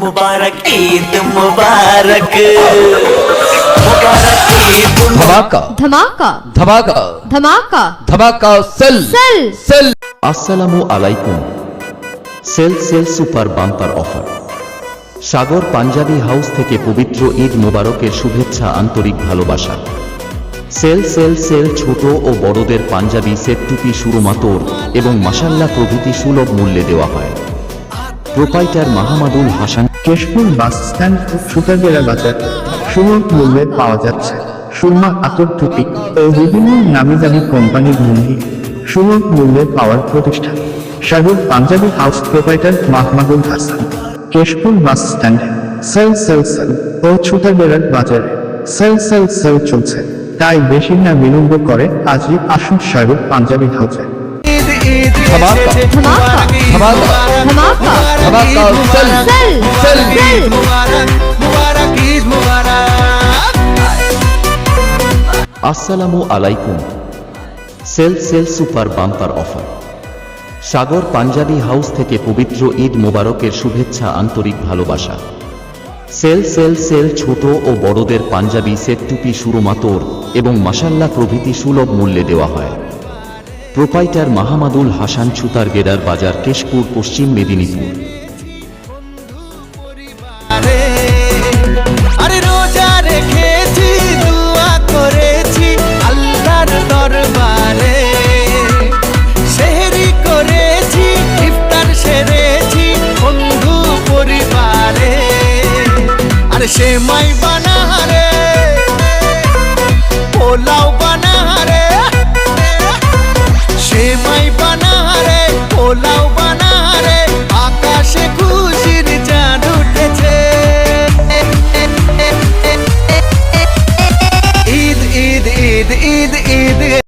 मुबारक ईद मुबारक मुबारक ईद धमाका धमाका धमाका धमाका धमाका सेल सेल सेल। আসসালামু আলাইকুম। Sale sale super bumper offer. Sagar Punjabi house থেকে পবিত্র ঈদ মোবারকের শুভেচ্ছা, আন্তরিক ভালোবাসা। সেল সেল সেল ছোট ও বড়দের পাঞ্জাবি সেট, টুপি, সুরমা, তোর এবং মাশাল্লাহ প্রভৃতি সুলভ মূল্যে দেওয়া হয়। Proprietor Mahmudul Hasan. Keshpur bus stand ও সুতারগেরা বাজার সুলভ মূল্যে পাওয়া যাচ্ছে সুরমা, আতর, টুপি ও বিভিন্ন নামি দামি কোম্পানির মূল্যে সুলভ মূল্যে পাওয়ার প্রতিষ্ঠান সাগর পাঞ্জাবি হাউস। প্রোপাইটার মাহমুদুল হাসান। কেশপুর বাস স্ট্যান্ডে সেল সেল সেল ও সুতারগেরার বাজারে সেল সেল সেল চলছে, তাই বেশি না বিলম্ব করে আজই আসুন সাগর পাঞ্জাবি হাউসে। धमाका धमाका धमाका धमाका धमाका सेल सेल सेल। सेल আসসালামু আলাইকুম। Sale sale super bumper offer. Sagar Punjabi house থেকে পবিত্র ঈদ মোবারকের শুভেচ্ছা, আন্তরিক ভালোবাসা। সেল সেল সেল ছোট ও বড়দের পাঞ্জাবি সেট, টুপি, সুরমা, তোর এবং মাশাল্লাহ প্রভৃতি সুলভ মূল্যে দেওয়া হয়। প্রোপাইটার মাহমুদুল হাসান, সুতারগেরার বাজার, কেশপুর, পশ্চিম মেদিনীপুর। আরে রোজা রেখেছি, দুয়া করেছি আল্লাহর দরবারে, সেহরি করেছি, ইফতার সেরেছি বন্ধু পরিবারে। আরে সেমাই বানারে, পোলাও বানারে, সেমাই বানারে, পোলাও বানারে, আকাশে খুশির চাঁদ উঠেছে। ঈদ ঈদ ঈদ ঈদ ঈদ